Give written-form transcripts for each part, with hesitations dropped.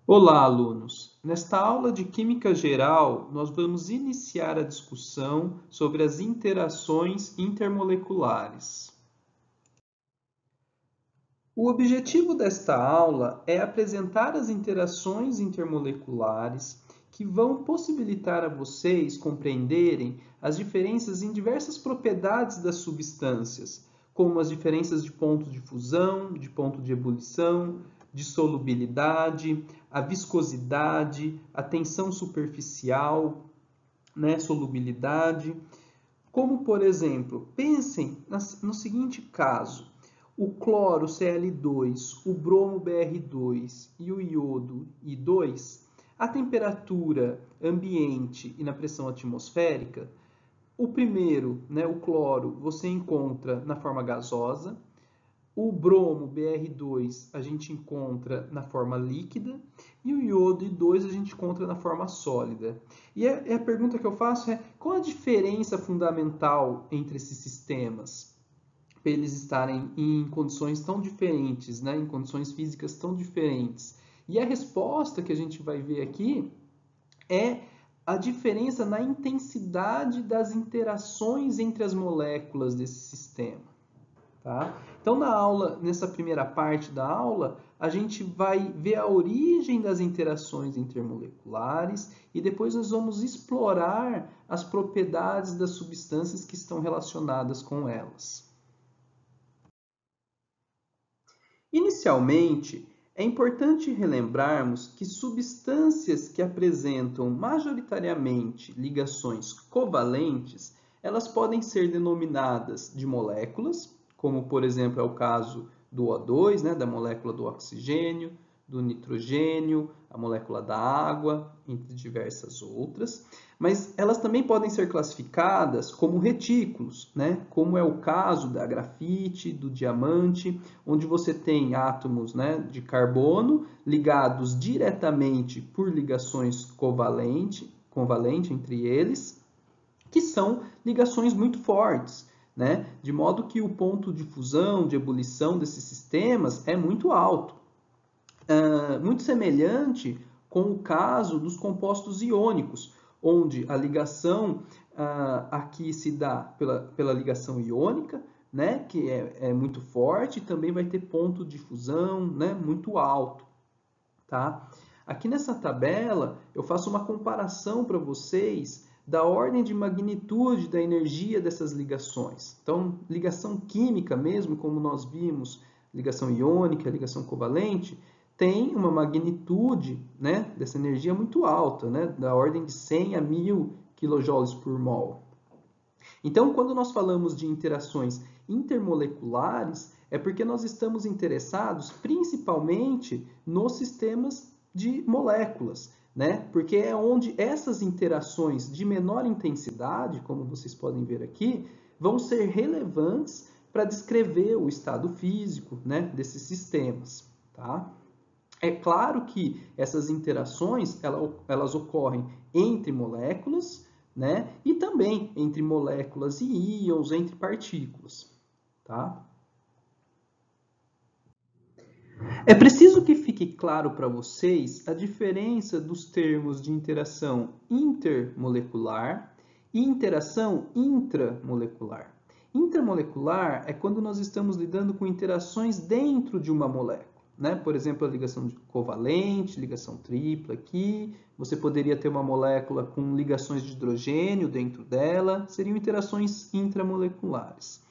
Olá, alunos! Nesta aula de Química Geral, nós vamos iniciar a discussão sobre as interações intermoleculares. O objetivo desta aula é apresentar as interações intermoleculares que vão possibilitar a vocês compreenderem as diferenças em diversas propriedades das substâncias, como as diferenças de ponto de fusão, de ponto de ebulição, de solubilidade, a viscosidade, a tensão superficial, né, solubilidade. Como, por exemplo, pensem no seguinte caso: o cloro Cl2, o bromo Br2 e o iodo I2, a temperatura ambiente e na pressão atmosférica, o primeiro, né, o cloro, você encontra na forma gasosa. O bromo Br2 a gente encontra na forma líquida e o iodo I2 a gente encontra na forma sólida. E a pergunta que eu faço é: qual a diferença fundamental entre esses sistemas? Para eles estarem em condições tão diferentes, né? Em condições físicas tão diferentes. E a resposta que a gente vai ver aqui é a diferença na intensidade das interações entre as moléculas desse sistema. Tá? Então, nessa primeira parte da aula, a gente vai ver a origem das interações intermoleculares e depois nós vamos explorar as propriedades das substâncias que estão relacionadas com elas. Inicialmente, é importante relembrarmos que substâncias que apresentam majoritariamente ligações covalentes, elas podem ser denominadas de moléculas, como por exemplo é o caso do O2, né, da molécula do oxigênio, do nitrogênio, a molécula da água, entre diversas outras. Mas elas também podem ser classificadas como retículos, né, como é o caso da grafite, do diamante, onde você tem átomos, né, de carbono ligados diretamente por ligações covalente entre eles, que são ligações muito fortes, né? De modo que o ponto de fusão, de ebulição desses sistemas é muito alto. Muito semelhante com o caso dos compostos iônicos, onde a ligação aqui se dá pela ligação iônica, né? Que é muito forte, e também vai ter ponto de fusão, né? Muito alto. Tá? Aqui nessa tabela eu faço uma comparação para vocês da ordem de magnitude da energia dessas ligações. Então, ligação química mesmo, como nós vimos, ligação iônica, ligação covalente, tem uma magnitude, né, dessa energia muito alta, né, da ordem de 100 a 1000 kJ por mol. Então, quando nós falamos de interações intermoleculares, é porque nós estamos interessados principalmente nos sistemas de moléculas, né? Porque é onde essas interações de menor intensidade, como vocês podem ver aqui, vão ser relevantes para descrever o estado físico, né, desses sistemas, tá? É claro que essas interações elas ocorrem entre moléculas, né? E também entre moléculas e íons, entre partículas, tá? É preciso que fique claro para vocês a diferença dos termos de interação intermolecular e interação intramolecular. Intramolecular é quando nós estamos lidando com interações dentro de uma molécula, né? Por exemplo, a ligação covalente, ligação tripla aqui. Você poderia ter uma molécula com ligações de hidrogênio dentro dela, seriam interações intramoleculares.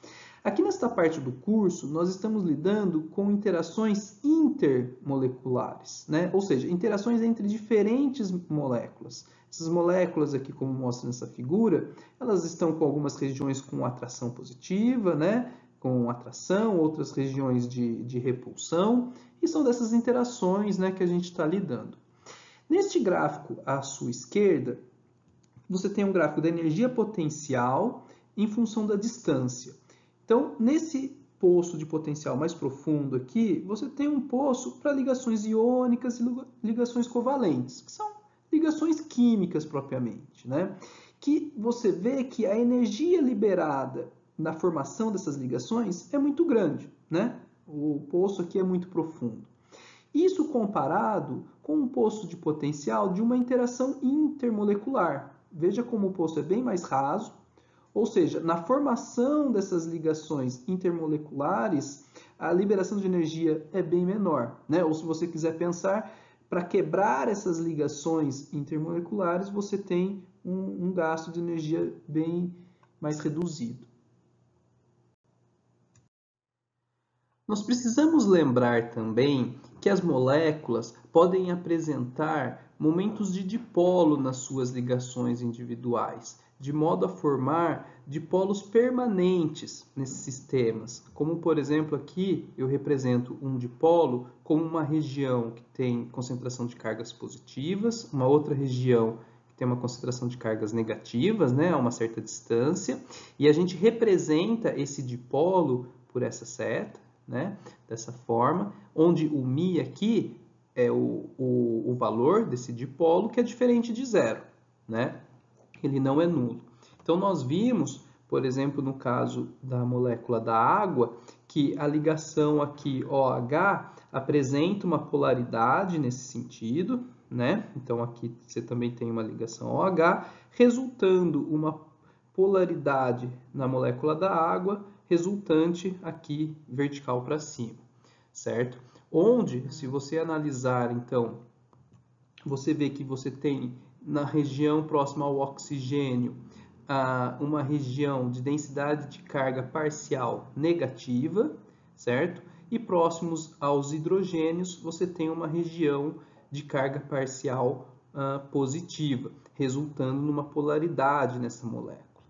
Aqui nesta parte do curso, nós estamos lidando com interações intermoleculares, né? Ou seja, interações entre diferentes moléculas. Essas moléculas aqui, como mostra nessa figura, elas estão com algumas regiões com atração positiva, né? Com atração, outras regiões de repulsão, e são dessas interações, né, que a gente está lidando. Neste gráfico à sua esquerda, você tem um gráfico da energia potencial em função da distância. Então, nesse poço de potencial mais profundo aqui, você tem um poço para ligações iônicas e ligações covalentes, que são ligações químicas propriamente, né? Que você vê que a energia liberada na formação dessas ligações é muito grande, né? O poço aqui é muito profundo. Isso comparado com um poço de potencial de uma interação intermolecular. Veja como o poço é bem mais raso, ou seja, na formação dessas ligações intermoleculares, a liberação de energia é bem menor, né? Ou se você quiser pensar, para quebrar essas ligações intermoleculares, você tem um gasto de energia bem mais reduzido. Nós precisamos lembrar também que as moléculas podem apresentar momentos de dipolo nas suas ligações individuais, de modo a formar dipolos permanentes nesses sistemas. Como, por exemplo, aqui eu represento um dipolo como uma região que tem concentração de cargas positivas, uma outra região que tem uma concentração de cargas negativas, né, a uma certa distância, e a gente representa esse dipolo por essa seta, né? Dessa forma, onde o μ aqui é o valor desse dipolo, que é diferente de zero, né? Ele não é nulo. Então, nós vimos, por exemplo, no caso da molécula da água, que a ligação aqui OH apresenta uma polaridade nesse sentido, né? Então, aqui você também tem uma ligação OH, resultando uma polaridade na molécula da água, resultante aqui vertical para cima, certo? Onde, se você analisar, então, você vê que você tem na região próxima ao oxigênio uma região de densidade de carga parcial negativa, certo? E próximos aos hidrogênios, você tem uma região de carga parcial positiva, resultando numa polaridade nessa molécula,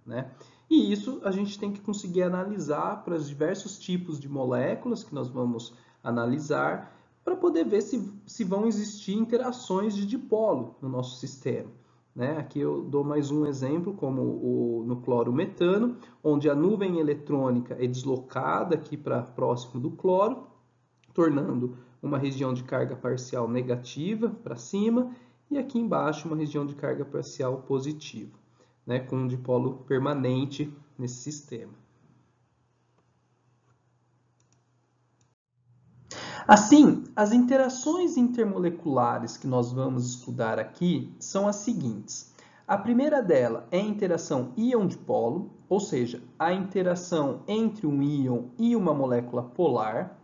né? E isso a gente tem que conseguir analisar para os diversos tipos de moléculas que nós vamos analisar, para poder ver se vão existir interações de dipolo no nosso sistema, né? Aqui eu dou mais um exemplo, como no cloro-metano, onde a nuvem eletrônica é deslocada aqui para próximo do cloro, tornando uma região de carga parcial negativa para cima, e aqui embaixo uma região de carga parcial positiva, né, com um dipolo permanente nesse sistema. Assim, as interações intermoleculares que nós vamos estudar aqui são as seguintes. A primeira dela é a interação íon-dipolo, ou seja, a interação entre um íon e uma molécula polar.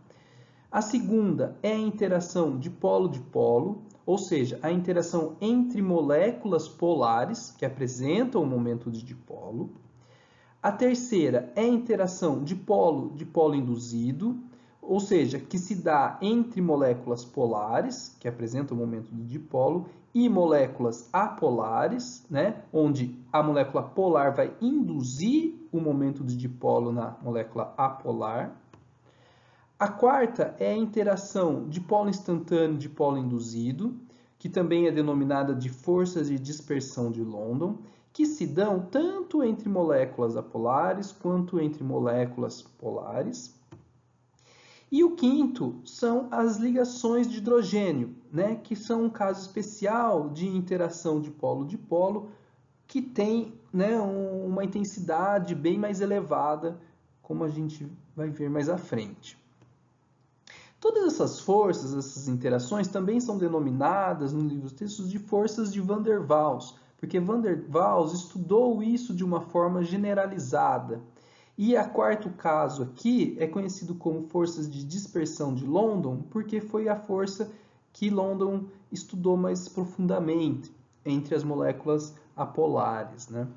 A segunda é a interação dipolo-dipolo, ou seja, a interação entre moléculas polares que apresentam o momento de dipolo. A terceira é a interação dipolo-dipolo induzido, ou seja, que se dá entre moléculas polares, que apresentam o momento de dipolo, e moléculas apolares, né, onde a molécula polar vai induzir o momento de dipolo na molécula apolar. A quarta é a interação dipolo instantâneo dipolo induzido, que também é denominada de forças de dispersão de London, que se dão tanto entre moléculas apolares quanto entre moléculas polares. E o quinto são as ligações de hidrogênio, né, que são um caso especial de interação dipolo-dipolo, que tem, né, uma intensidade bem mais elevada, como a gente vai ver mais à frente. Todas essas forças, essas interações, também são denominadas no livro dos textos de forças de Van der Waals, porque Van der Waals estudou isso de uma forma generalizada. E o quarto caso aqui é conhecido como forças de dispersão de London, porque foi a força que London estudou mais profundamente entre as moléculas apolares, né?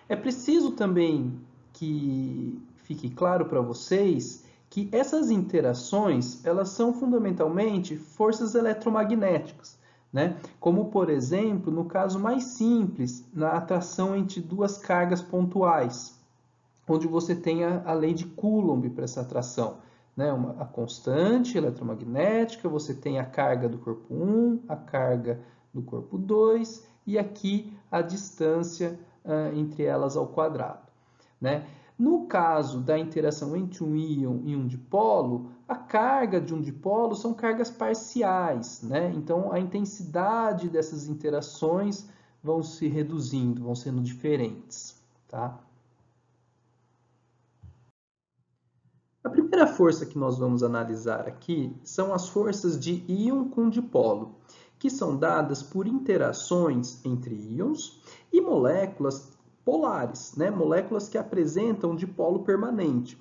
É preciso também que fique claro para vocês que essas interações, elas são fundamentalmente forças eletromagnéticas, né? Como, por exemplo, no caso mais simples, na atração entre duas cargas pontuais, onde você tem a lei de Coulomb para essa atração, né? A constante eletromagnética, você tem a carga do corpo 1, a carga do corpo 2 e aqui a distância entre elas ao quadrado, né? No caso da interação entre um íon e um dipolo, a carga de um dipolo são cargas parciais, né? Então a intensidade dessas interações vão se reduzindo, vão sendo diferentes, tá? A primeira força que nós vamos analisar aqui são as forças de íon com dipolo, que são dadas por interações entre íons e moléculas polares, né? Moléculas que apresentam dipolo permanente.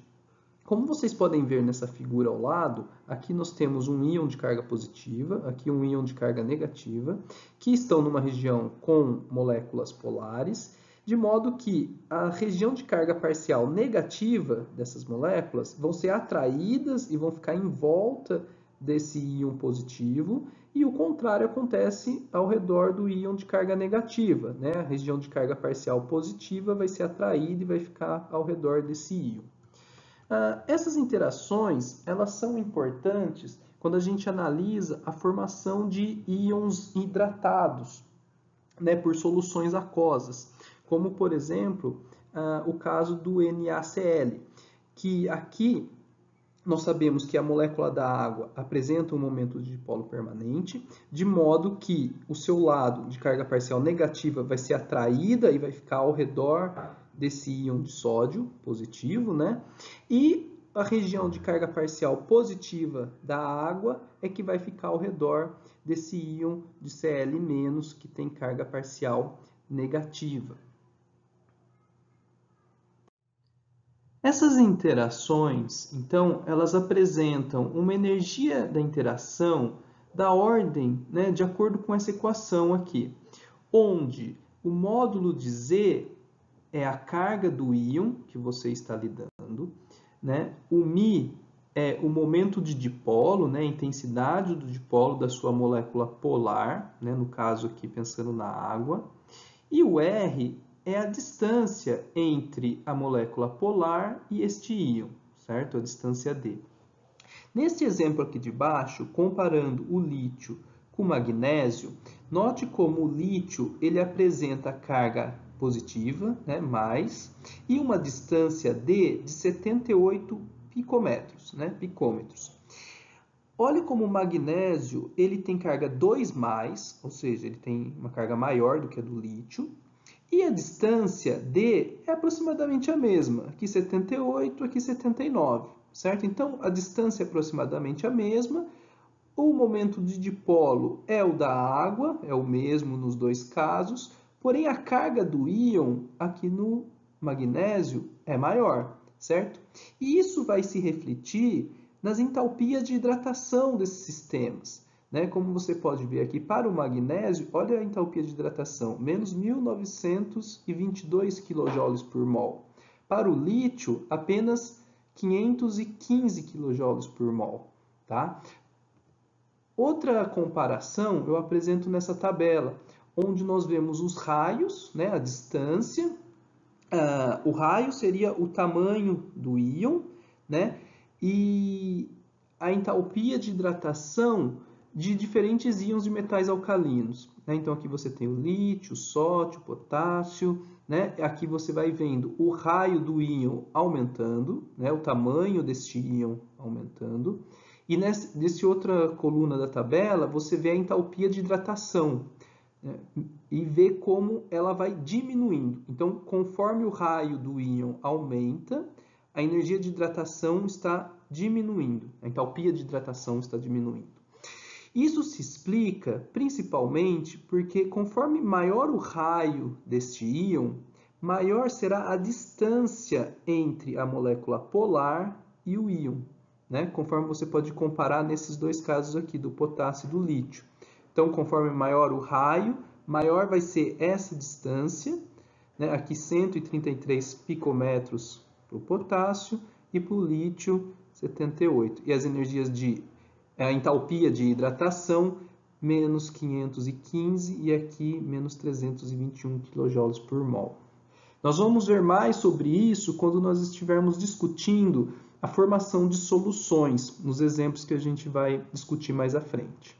Como vocês podem ver nessa figura ao lado, aqui nós temos um íon de carga positiva, aqui um íon de carga negativa, que estão numa região com moléculas polares, de modo que a região de carga parcial negativa dessas moléculas vão ser atraídas e vão ficar em volta desse íon positivo, e o contrário acontece ao redor do íon de carga negativa, né? A região de carga parcial positiva vai ser atraída e vai ficar ao redor desse íon. Essas interações, elas são importantes quando a gente analisa a formação de íons hidratados, né, por soluções aquosas, como, por exemplo, o caso do NaCl, que aqui nós sabemos que a molécula da água apresenta um momento de dipolo permanente, de modo que o seu lado de carga parcial negativa vai ser atraída e vai ficar ao redor desse íon de sódio positivo, né? E a região de carga parcial positiva da água é que vai ficar ao redor desse íon de Cl-, que tem carga parcial negativa. Essas interações, então, elas apresentam uma energia da interação da ordem, né, de acordo com essa equação aqui, onde o módulo de Z é a carga do íon que você está lidando, né? O μ é o momento de dipolo, né? A intensidade do dipolo da sua molécula polar, né? No caso aqui pensando na água. E o R é a distância entre a molécula polar e este íon, certo? A distância D. Neste exemplo aqui de baixo, comparando o lítio com o magnésio, note como o lítio ele apresenta carga positiva, né, mais, e uma distância D de 78 picômetros, né, picômetros. Olhe como o magnésio ele tem carga 2+, ou seja, ele tem uma carga maior do que a do lítio, e a distância D é aproximadamente a mesma, aqui 78, aqui 79, certo? Então, a distância é aproximadamente a mesma, o momento de dipolo é o da água, é o mesmo nos dois casos, porém a carga do íon aqui no magnésio é maior, certo? E isso vai se refletir nas entalpias de hidratação desses sistemas, né? Como você pode ver aqui, para o magnésio, olha a entalpia de hidratação, menos 1922 kJ por mol. Para o lítio, apenas 515 kJ por mol, tá? Outra comparação eu apresento nessa tabela, onde nós vemos os raios, né, a distância. O raio seria o tamanho do íon, né, e a entalpia de hidratação de diferentes íons de metais alcalinos, né? Então aqui você tem o lítio, o sódio, o potássio, né? Aqui você vai vendo o raio do íon aumentando, né? O tamanho deste íon aumentando. E nessa outra coluna da tabela, você vê a entalpia de hidratação, né? E vê como ela vai diminuindo. Então, conforme o raio do íon aumenta, a energia de hidratação está diminuindo, a entalpia de hidratação está diminuindo. Isso se explica principalmente porque conforme maior o raio deste íon, maior será a distância entre a molécula polar e o íon, né? Conforme você pode comparar nesses dois casos aqui, do potássio e do lítio. Então, conforme maior o raio, maior vai ser essa distância, né? Aqui 133 picômetros para o potássio e para o lítio 78. E as energias de a entalpia de hidratação, menos 515 e aqui menos 321 kJ por mol. Nós vamos ver mais sobre isso quando nós estivermos discutindo a formação de soluções, nos exemplos que a gente vai discutir mais à frente.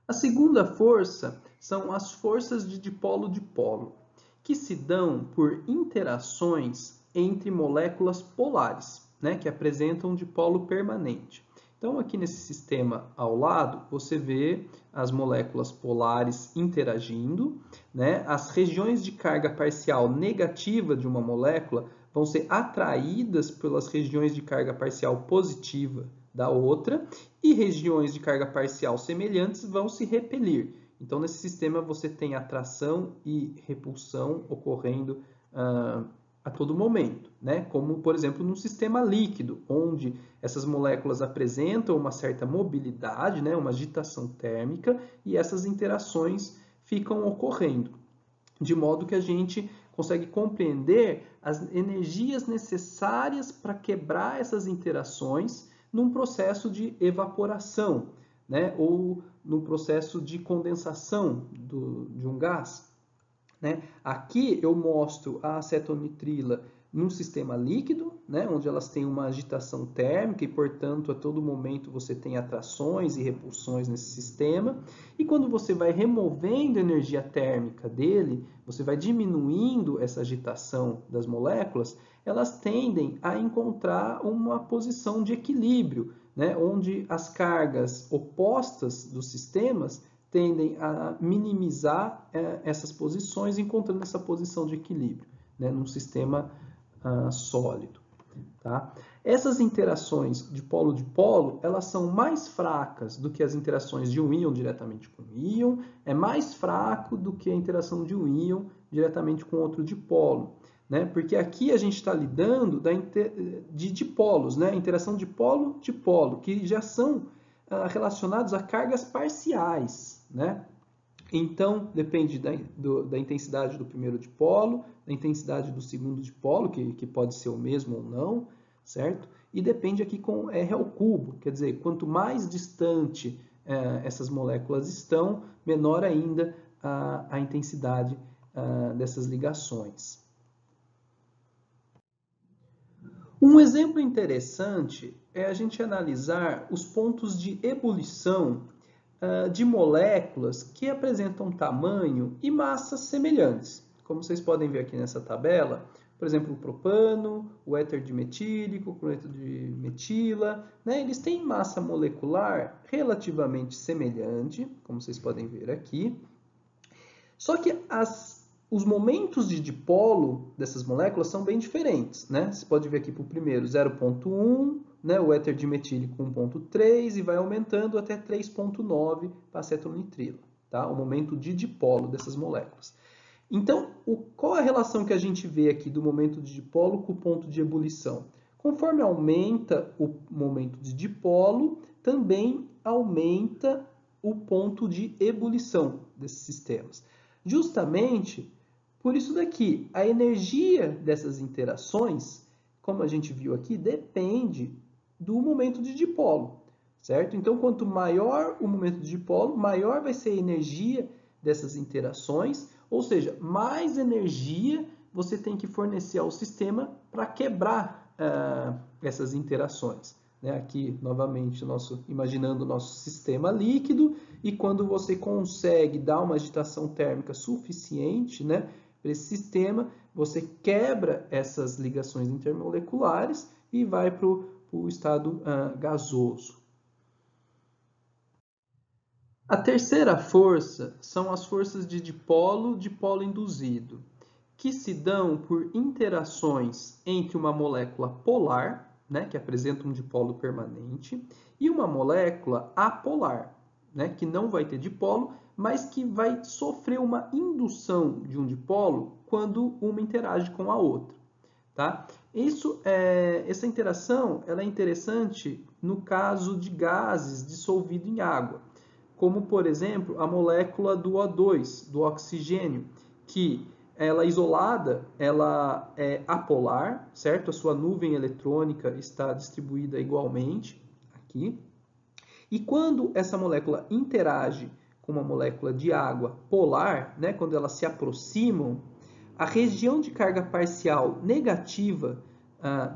A segunda força são as forças de dipolo-dipolo, que se dão por interações entre moléculas polares, né, que apresentam dipolo permanente. Então, aqui nesse sistema ao lado, você vê as moléculas polares interagindo, né? As regiões de carga parcial negativa de uma molécula vão ser atraídas pelas regiões de carga parcial positiva da outra e regiões de carga parcial semelhantes vão se repelir. Então, nesse sistema, você tem atração e repulsão ocorrendo a todo momento, né? Como, por exemplo, num sistema líquido, onde essas moléculas apresentam uma certa mobilidade, né? Uma agitação térmica, e essas interações ficam ocorrendo, de modo que a gente consegue compreender as energias necessárias para quebrar essas interações num processo de evaporação, né? Ou no processo de condensação de um gás, né? Aqui eu mostro a acetonitrila num sistema líquido, né? Onde elas têm uma agitação térmica e, portanto, a todo momento você tem atrações e repulsões nesse sistema. E quando você vai removendo a energia térmica dele, você vai diminuindo essa agitação das moléculas, elas tendem a encontrar uma posição de equilíbrio, né? Onde as cargas opostas dos sistemas tendem a minimizar essas posições, encontrando essa posição de equilíbrio, né, num sistema sólido. Tá? Essas interações de polo, elas são mais fracas do que as interações de um íon diretamente com um íon, é mais fraco do que a interação de um íon diretamente com outro dipolo, né? Porque aqui a gente está lidando de dipolos, né? Interação de polo, que já são relacionados a cargas parciais, né? Então, depende da intensidade do primeiro dipolo, da intensidade do segundo dipolo, que pode ser o mesmo ou não, certo? E depende aqui com R ao cubo, quer dizer, quanto mais distante essas moléculas estão, menor ainda a intensidade dessas ligações. Um exemplo interessante é a gente analisar os pontos de ebulição de moléculas que apresentam tamanho e massas semelhantes. Como vocês podem ver aqui nessa tabela, por exemplo, o propano, o éter dimetílico, o cloreto de metila, né? Eles têm massa molecular relativamente semelhante, como vocês podem ver aqui. Só que os momentos de dipolo dessas moléculas são bem diferentes, né? Você pode ver aqui para o primeiro 0,1, né? O éter dimetílico 1,3 e vai aumentando até 3,9 para a acetonitrila, tá? O momento de dipolo dessas moléculas. Então, qual a relação que a gente vê aqui do momento de dipolo com o ponto de ebulição? Conforme aumenta o momento de dipolo, também aumenta o ponto de ebulição desses sistemas. Justamente por isso daqui, a energia dessas interações, como a gente viu aqui, depende do momento de dipolo, certo? Então, quanto maior o momento de dipolo, maior vai ser a energia dessas interações, ou seja, mais energia você tem que fornecer ao sistema para quebrar essas interações. Né? Aqui, novamente, imaginando o nosso sistema líquido, e quando você consegue dar uma agitação térmica suficiente, né, para esse sistema, você quebra essas ligações intermoleculares e vai para o estado gasoso. A terceira força são as forças de dipolo induzido, que se dão por interações entre uma molécula polar, né, que apresenta um dipolo permanente, e uma molécula apolar, né, que não vai ter dipolo, mas que vai sofrer uma indução de um dipolo quando uma interage com a outra. Tá? Essa interação ela é interessante no caso de gases dissolvidos em água, como, por exemplo, a molécula do O2, do oxigênio, que ela isolada, ela é apolar, certo? A sua nuvem eletrônica está distribuída igualmente aqui. E quando essa molécula interage com uma molécula de água polar, né, quando elas se aproximam, a região de carga parcial negativa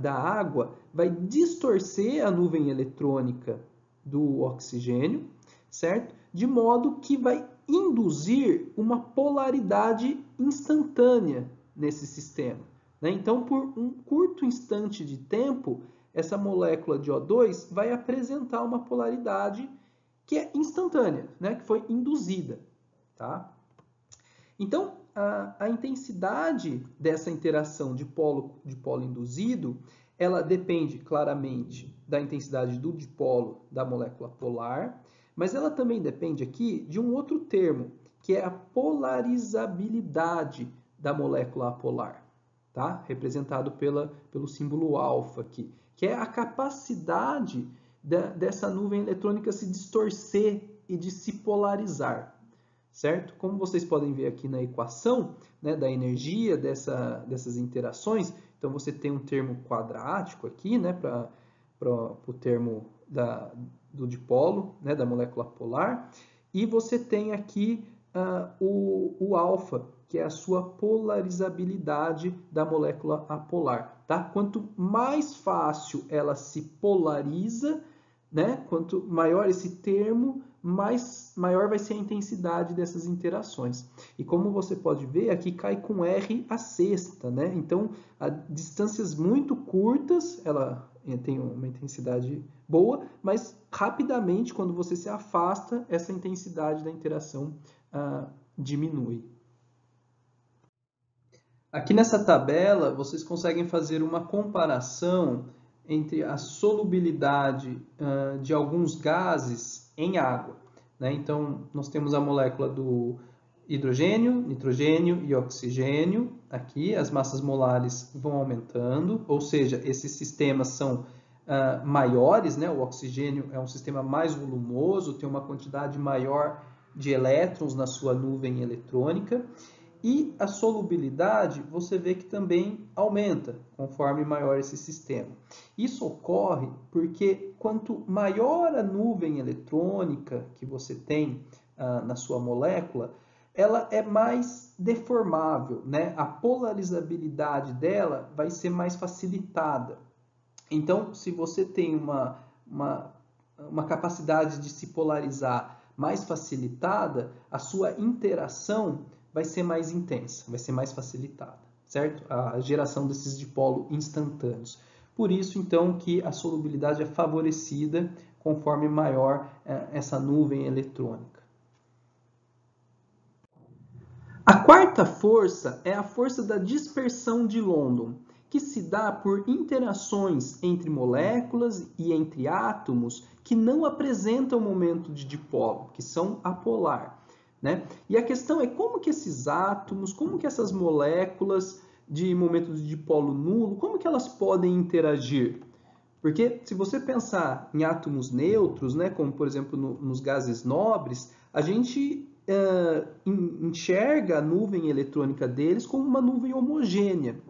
da água vai distorcer a nuvem eletrônica do oxigênio, certo? De modo que vai induzir uma polaridade instantânea nesse sistema, né? Então, por um curto instante de tempo, essa molécula de O2 vai apresentar uma polaridade que é instantânea, né? Que foi induzida. Tá? Então, a intensidade dessa interação de polo induzido, ela depende claramente da intensidade do dipolo da molécula polar, mas ela também depende aqui de um outro termo, que é a polarizabilidade da molécula apolar, tá? Representado pelo símbolo alfa aqui, que é a capacidade dessa nuvem eletrônica se distorcer e de se polarizar, certo? Como vocês podem ver aqui na equação, né, da energia dessas interações, então você tem um termo quadrático aqui, né, para o termo do dipolo, né, da molécula polar, e você tem aqui o alfa, que é a sua polarizabilidade da molécula apolar, tá? Quanto mais fácil ela se polariza, né, quanto maior esse termo, maior vai ser a intensidade dessas interações. E como você pode ver, aqui cai com R a sexta, né? Então, a distâncias muito curtas, ela tem uma intensidade boa, mas rapidamente, quando você se afasta, essa intensidade da interação diminui. Aqui nessa tabela, vocês conseguem fazer uma comparação entre a solubilidade de alguns gases em água, né? Então, nós temos a molécula do hidrogênio, nitrogênio e oxigênio. Aqui, as massas molares vão aumentando, ou seja, esses sistemas são maiores, né? O oxigênio é um sistema mais volumoso, tem uma quantidade maior de elétrons na sua nuvem eletrônica. E a solubilidade, você vê que também aumenta conforme maior esse sistema. Isso ocorre porque quanto maior a nuvem eletrônica que você tem na sua molécula, ela é mais deformável, né? A polarizabilidade dela vai ser mais facilitada. Então, se você tem uma capacidade de se polarizar mais facilitada, a sua interação vai ser mais intensa, vai ser mais facilitada, certo? A geração desses dipolos instantâneos. Por isso, então, que a solubilidade é favorecida conforme maior essa nuvem eletrônica. A quarta força é a força da dispersão de London, que se dá por interações entre moléculas e entre átomos que não apresentam momento de dipolo, que são apolar. Né? E a questão é como que esses átomos, como que essas moléculas de momento de dipolo nulo, como que elas podem interagir? Porque se você pensar em átomos neutros, né, como por exemplo nos gases nobres, a gente enxerga a nuvem eletrônica deles como uma nuvem homogênea.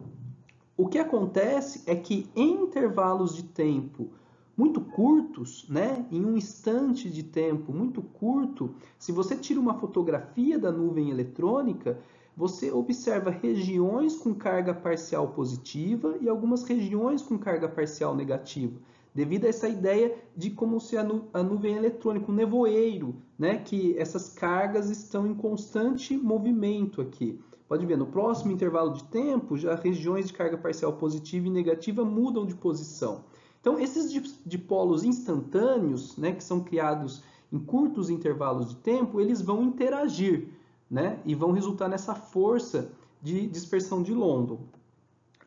O que acontece é que em intervalos de tempo muito curtos, né, em um instante de tempo muito curto, se você tira uma fotografia da nuvem eletrônica, você observa regiões com carga parcial positiva e algumas regiões com carga parcial negativa, devido a essa ideia de como se a nuvem eletrônica, um nevoeiro, né, que essas cargas estão em constante movimento aqui. Pode ver, no próximo intervalo de tempo, já regiões de carga parcial positiva e negativa mudam de posição. Então, esses dipolos instantâneos, né, que são criados em curtos intervalos de tempo, eles vão interagir, né, e vão resultar nessa força de dispersão de London.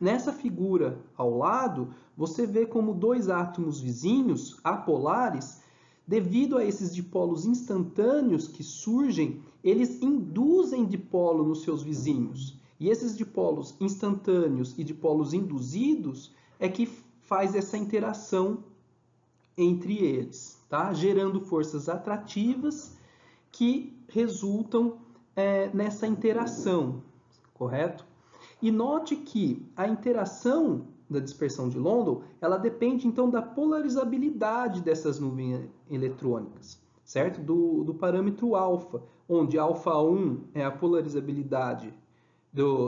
Nessa figura ao lado, você vê como dois átomos vizinhos, apolares, devido a esses dipolos instantâneos que surgem, eles induzem dipolo nos seus vizinhos. E esses dipolos instantâneos e dipolos induzidos é que faz essa interação entre eles, tá? Gerando forças atrativas que resultam nessa interação, correto? E note que a interação da dispersão de London, ela depende então da polarizabilidade dessas nuvens eletrônicas, certo? Do parâmetro alfa, onde alfa1 é a polarizabilidade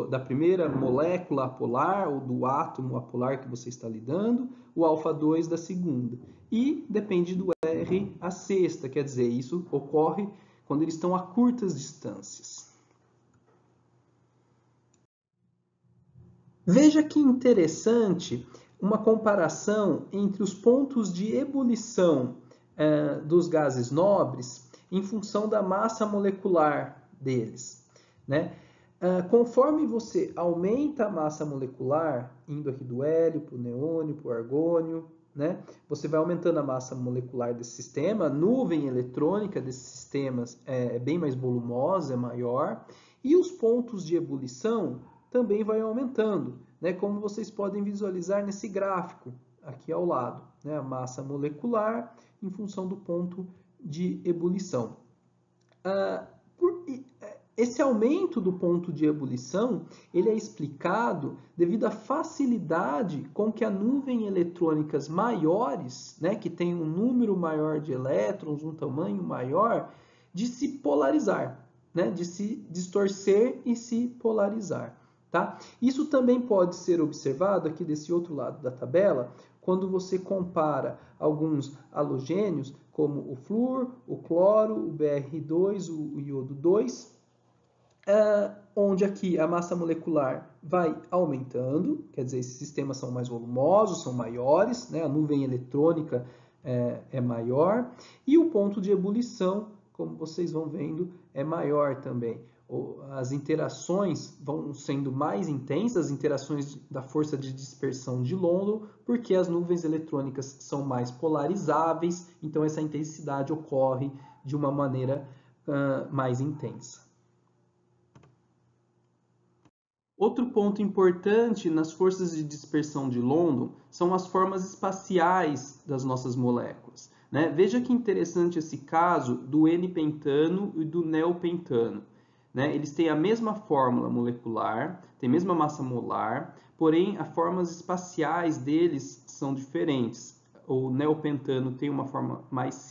da primeira molécula apolar ou do átomo apolar que você está lidando, o alfa2 da segunda. E depende do R a sexta, quer dizer, isso ocorre quando eles estão a curtas distâncias. Veja que interessante uma comparação entre os pontos de ebulição dos gases nobres em função da massa molecular deles, né? Conforme você aumenta a massa molecular, indo aqui do hélio para o neônio, para o argônio, né? Você vai aumentando a massa molecular desse sistema, a nuvem eletrônica desses sistemas é bem mais volumosa, é maior, e os pontos de ebulição também vai aumentando, né? Como vocês podem visualizar nesse gráfico aqui ao lado, né? A massa molecular em função do ponto de ebulição. Esse aumento do ponto de ebulição, ele é explicado devido à facilidade com que a nuvem eletrônicas maiores, né, que tem um número maior de elétrons, um tamanho maior, de se polarizar, né, de se distorcer e se polarizar. Tá? Isso também pode ser observado aqui desse outro lado da tabela, quando você compara alguns halogênios, como o flúor, o cloro, o Br2, o iodo 2, onde aqui a massa molecular vai aumentando, quer dizer, esses sistemas são mais volumosos, são maiores, né? A nuvem eletrônica é maior, e o ponto de ebulição, como vocês vão vendo, é maior também. As interações vão sendo mais intensas, as interações da força de dispersão de London, porque as nuvens eletrônicas são mais polarizáveis, então essa intensidade ocorre de uma maneira mais intensa. Outro ponto importante nas forças de dispersão de London são as formas espaciais das nossas moléculas, né? Veja que interessante esse caso do N-pentano e do neopentano, né? Eles têm a mesma fórmula molecular, têm a mesma massa molar, porém as formas espaciais deles são diferentes. O neopentano tem uma forma mais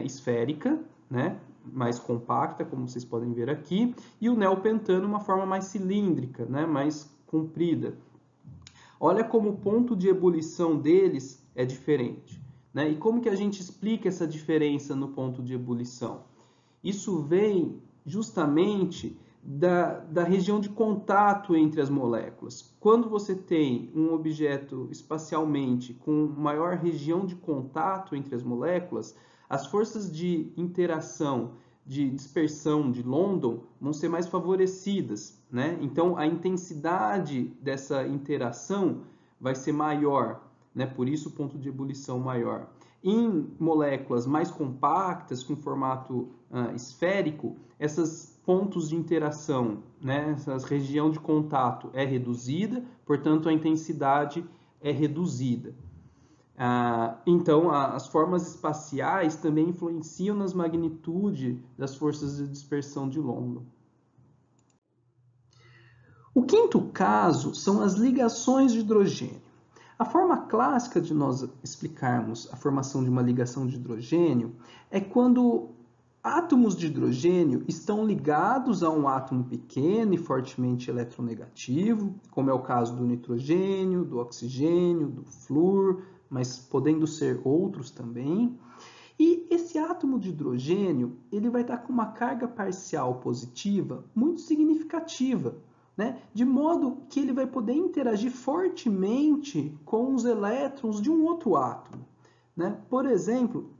esférica, né? Mais compacta, como vocês podem ver aqui, e o neopentano uma forma mais cilíndrica, né? Mais comprida. Olha como o ponto de ebulição deles é diferente, né? E como que a gente explica essa diferença no ponto de ebulição? Isso vem justamente da região de contato entre as moléculas. Quando você tem um objeto espacialmente com maior região de contato entre as moléculas, as forças de interação, de dispersão de London vão ser mais favorecidas, né? Então, a intensidade dessa interação vai ser maior, né? Por isso o ponto de ebulição maior. Em moléculas mais compactas, com formato esférico, esses pontos de interação, né? Essa região de contato é reduzida, portanto, a intensidade é reduzida. Então, as formas espaciais também influenciam nas magnitudes das forças de dispersão de London. O quinto caso são as ligações de hidrogênio. A forma clássica de nós explicarmos a formação de uma ligação de hidrogênio é quando átomos de hidrogênio estão ligados a um átomo pequeno e fortemente eletronegativo, como é o caso do nitrogênio, do oxigênio, do flúor, mas podendo ser outros também. E esse átomo de hidrogênio, ele vai estar com uma carga parcial positiva muito significativa, né? De modo que ele vai poder interagir fortemente com os elétrons de um outro átomo, né? Por exemplo,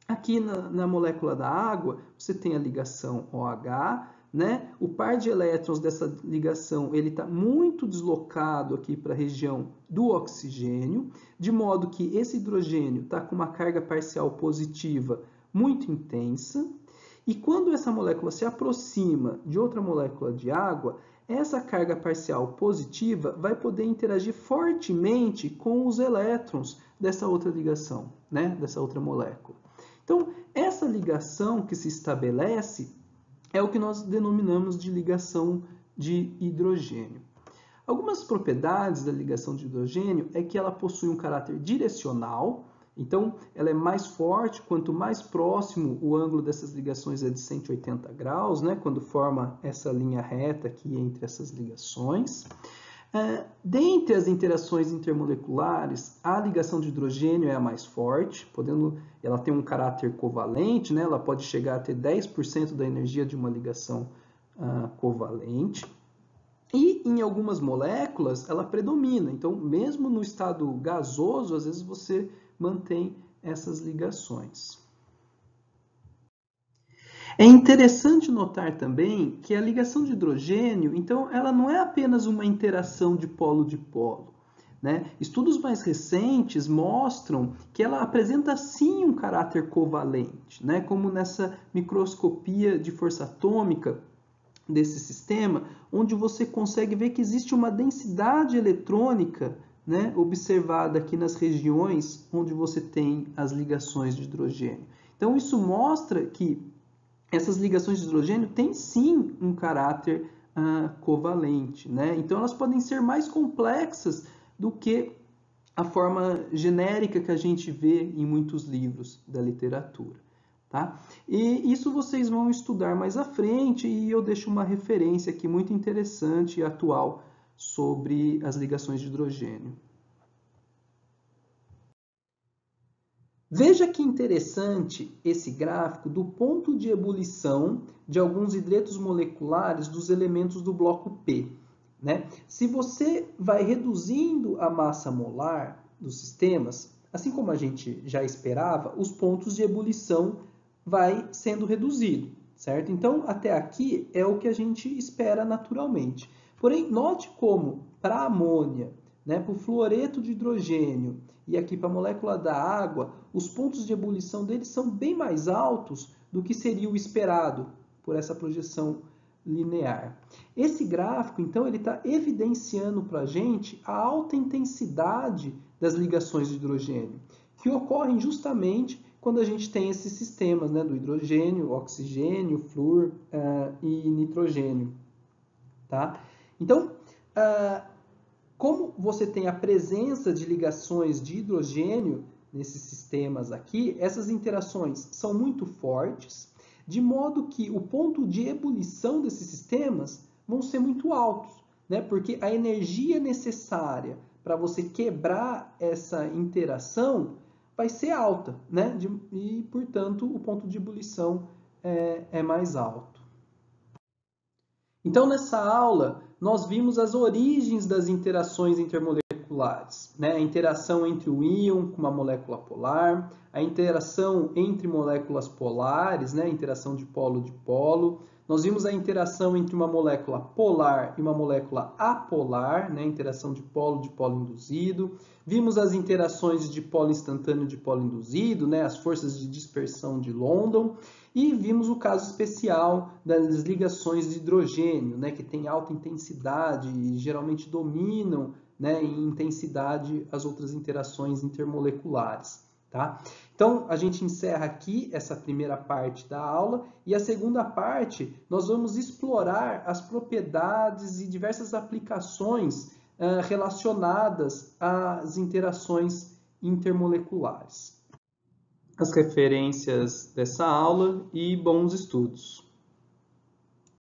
aqui na molécula da água, você tem a ligação OH, né? O par de elétrons dessa ligação ele está muito deslocado aqui para a região do oxigênio, de modo que esse hidrogênio está com uma carga parcial positiva muito intensa, e quando essa molécula se aproxima de outra molécula de água, essa carga parcial positiva vai poder interagir fortemente com os elétrons dessa outra ligação, né? Dessa outra molécula. Então, essa ligação que se estabelece é o que nós denominamos de ligação de hidrogênio. Algumas propriedades da ligação de hidrogênio é que ela possui um caráter direcional, então ela é mais forte quanto mais próximo o ângulo dessas ligações é de 180 graus, né, quando forma essa linha reta aqui entre essas ligações. Dentre as interações intermoleculares, a ligação de hidrogênio é a mais forte, ela tem um caráter covalente, né? Ela pode chegar a ter 10% da energia de uma ligação covalente. E em algumas moléculas ela predomina, então mesmo no estado gasoso, às vezes você mantém essas ligações. É interessante notar também que a ligação de hidrogênio, então, ela não é apenas uma interação de polo, né? Estudos mais recentes mostram que ela apresenta sim um caráter covalente, né? Como nessa microscopia de força atômica desse sistema, onde você consegue ver que existe uma densidade eletrônica, né, observada aqui nas regiões onde você tem as ligações de hidrogênio. Então, isso mostra que essas ligações de hidrogênio têm sim um caráter covalente, né? Então elas podem ser mais complexas do que a forma genérica que a gente vê em muitos livros da literatura, tá? E isso vocês vão estudar mais à frente e eu deixo uma referência aqui muito interessante e atual sobre as ligações de hidrogênio. Veja que interessante esse gráfico do ponto de ebulição de alguns hidretos moleculares dos elementos do bloco P, né? Se você vai reduzindo a massa molar dos sistemas, assim como a gente já esperava, os pontos de ebulição vai sendo reduzido, certo? Então, até aqui é o que a gente espera naturalmente. Porém, note como para a amônia, né, para o fluoreto de hidrogênio e aqui para a molécula da água, os pontos de ebulição deles são bem mais altos do que seria o esperado por essa projeção linear. Esse gráfico, então, ele está evidenciando para a gente a alta intensidade das ligações de hidrogênio, que ocorrem justamente quando a gente tem esses sistemas, né, do hidrogênio, oxigênio, flúor e nitrogênio. Tá? Então, como você tem a presença de ligações de hidrogênio nesses sistemas aqui, essas interações são muito fortes, de modo que o ponto de ebulição desses sistemas vão ser muito altos, né? Porque a energia necessária para você quebrar essa interação vai ser alta, né? E, portanto, o ponto de ebulição é mais alto. Então, nessa aula, nós vimos as origens das interações intermoleculares, né? A interação entre o íon com uma molécula polar, a interação entre moléculas polares, né? A interação de polo-dipolo. Nós vimos a interação entre uma molécula polar e uma molécula apolar, né? A interação de polo-dipolo induzido. Vimos as interações de dipolo instantâneo e dipolo induzido, né? As forças de dispersão de London. E vimos o caso especial das ligações de hidrogênio, né, que tem alta intensidade e geralmente dominam, né, em intensidade as outras interações intermoleculares. Tá? Então, a gente encerra aqui essa primeira parte da aula e a segunda parte nós vamos explorar as propriedades e diversas aplicações relacionadas às interações intermoleculares. As referências dessa aula e bons estudos.